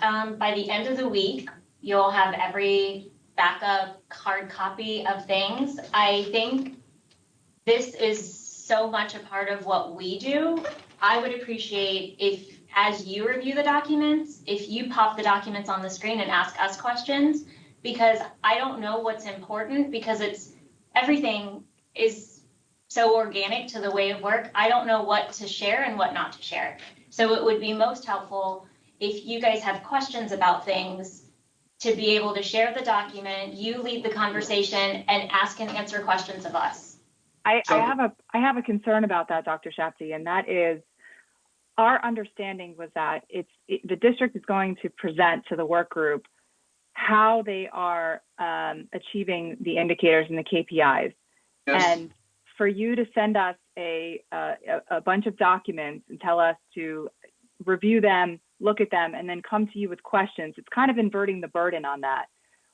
By the end of the week, you'll have every backup hard copy of things. I think this is so much a part of what we do. I would appreciate if as you review the documents, if you pop the documents on the screen and ask us questions, because I don't know what's important, because everything is so organic to the way of work. I don't know what to share and what not to share. So it would be most helpful if you guys have questions about things to be able to share the document, you lead the conversation, and ask and answer questions of us. I have a concern about that, Dr. Shafty, and that is our understanding was that the district is going to present to the work group how they are achieving the indicators and the KPIs. Yes. And for you to send us a bunch of documents and tell us to review them, look at them, and then come to you with questions, it's kind of inverting the burden on that.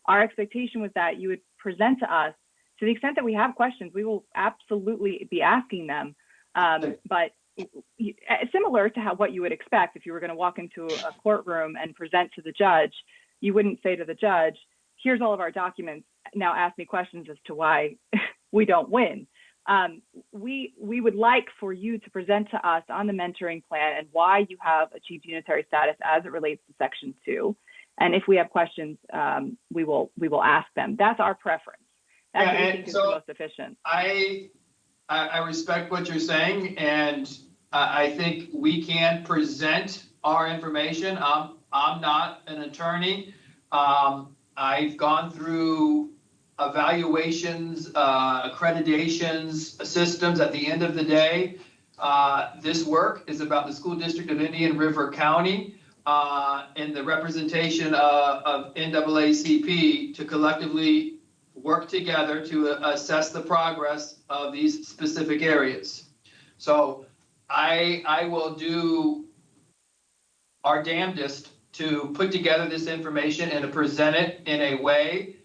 Our expectation was that you would present to us, to the extent that we have questions, we will absolutely be asking them, but similar to what you would expect if you were going to walk into a courtroom and present to the judge, you wouldn't say to the judge, here's all of our documents, now ask me questions as to why we don't win. We would like for you to present to us on the mentoring plan and why you have achieved unitary status as it relates to Section 2. And if we have questions, we will ask them. That's our preference. That's what we think is the most efficient. I respect what you're saying, and I think we can present our information. I'm not an attorney. I've gone through evaluations, accreditations, systems. At the end of the day, this work is about the School District of Indian River County and the representation of NAACP to collectively work together to assess the progress of these specific areas. So I will do our damnedest to put together this information and to present it in a way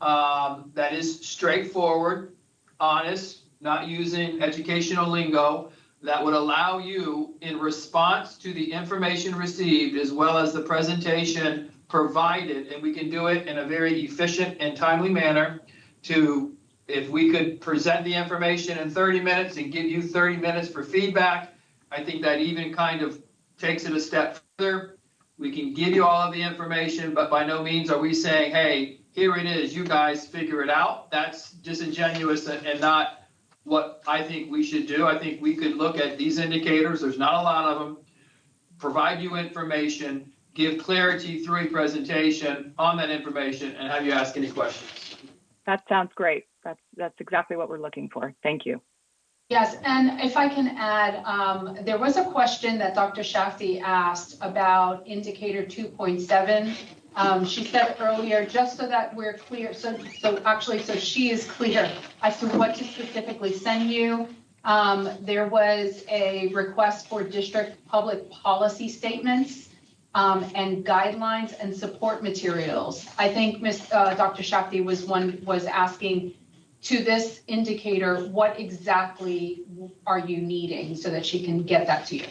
that is straightforward, honest, not using educational lingo, that would allow you, in response to the information received as well as the presentation provided, and we can do it in a very efficient and timely manner, if we could present the information in 30 minutes and give you 30 minutes for feedback, I think that even kind of takes it a step further. We can give you all of the information, but by no means are we saying, hey, here it is, you guys figure it out. That's disingenuous and not what I think we should do. I think we could look at these indicators, there's not a lot of them, provide you information, give clarity through a presentation on that information, and have you ask any questions. That sounds great. That's exactly what we're looking for. Thank you. Yes, and if I can add, there was a question that Dr. Shafty asked about indicator 2.7. She said earlier, just so that we're clear, so she is clear as to what to specifically send you. There was a request for district public policy statements and guidelines and support materials. I think Dr. Shafty was asking, to this indicator, what exactly are you needing so that she can get that to you?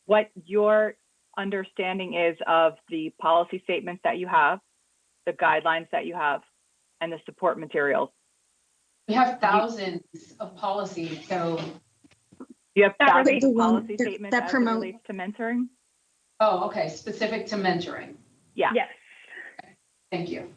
What your understanding is of the policy statements that you have, the guidelines that you have, and the support materials. We have thousands of policies, so. You have thousands of the one policy statements that as promote- it relates to mentoring? Oh, okay, specific to mentoring. Yeah. Yes. Thank you.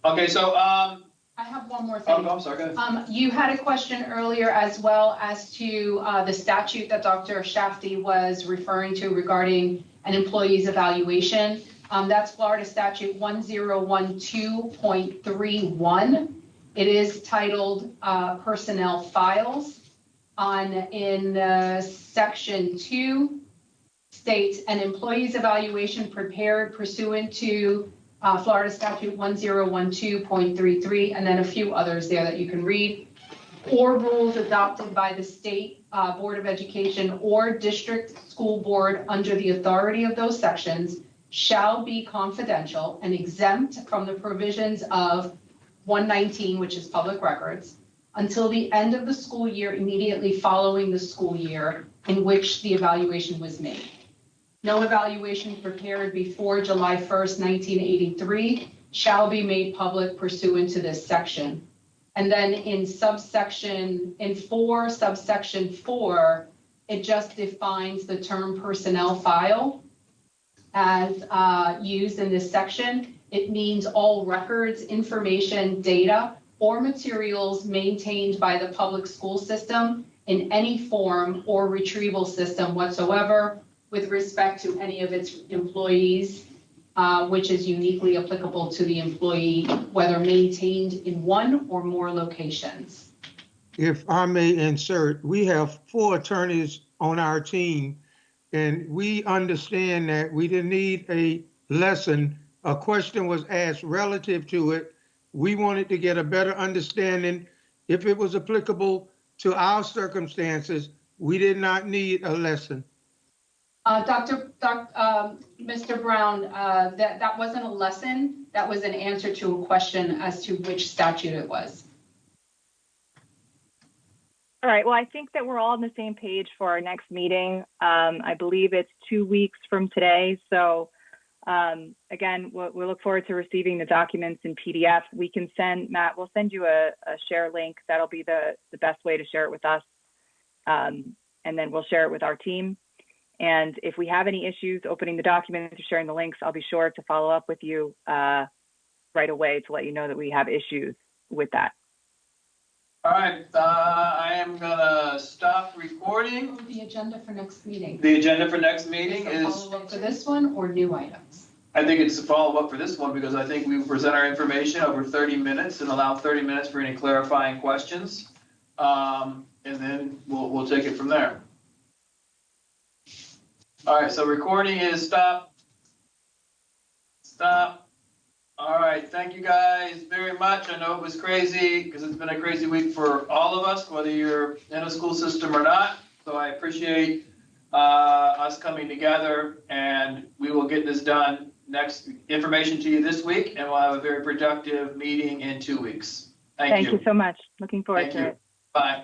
Okay, so I have one more thing. oh, I'm sorry, go ahead. You had a question earlier as well as to the statute that Dr. Shafty was referring to regarding an employee's evaluation. That's Florida Statute 1012.31. It is titled Personnel Files. In Section 2 states an employee's evaluation prepared pursuant to Florida Statute 1012.33, and then a few others there that you can read, or rules adopted by the State Board of Education or District School Board under the authority of those sections shall be confidential and exempt from the provisions of 119, which is public records, until the end of the school year immediately following the school year in which the evaluation was made. No evaluation prepared before July 1st, 1983 shall be made public pursuant to this section. And then in subsection 4, It just defines the term personnel file as used in this section. It means all records, information, data, or materials maintained by the public school system in any form or retrieval system whatsoever with respect to any of its employees, which is uniquely applicable to the employee, whether maintained in one or more locations. If I may insert, we have 4 attorneys on our team, and we understand that we didn't need a lesson. A question was asked relative to it. We wanted to get a better understanding if it was applicable to our circumstances. We did not need a lesson. Mr. Brown, that wasn't a lesson. That was an answer to a question as to which statute it was. All right, well, I think that we're all on the same page for our next meeting. I believe it's 2 weeks from today. So again, we look forward to receiving the documents in PDF. We can send, Matt, we'll send you a share link. That'll be the best way to share it with us. And then we'll share it with our team. And if we have any issues opening the documents or sharing the links, I'll be sure to follow up with you right away to let you know that we have issues with that. All right, I am gonna stop recording. The agenda for next meeting. The agenda for next meeting is, Follow-up for this one or new items? I think it's a follow-up for this one because I think we present our information over 30 minutes and allow 30 minutes for any clarifying questions. And then we'll take it from there. All right, so recording is stop. Stop. All right, thank you guys very much. I know it was crazy because it's been a crazy week for all of us, whether you're in a school system or not. So I appreciate us coming together, and we will get this done. Next information to you this week, and we'll have a very productive meeting in 2 weeks. Thank you. Thank you so much. Looking forward Thank to you. it. Bye.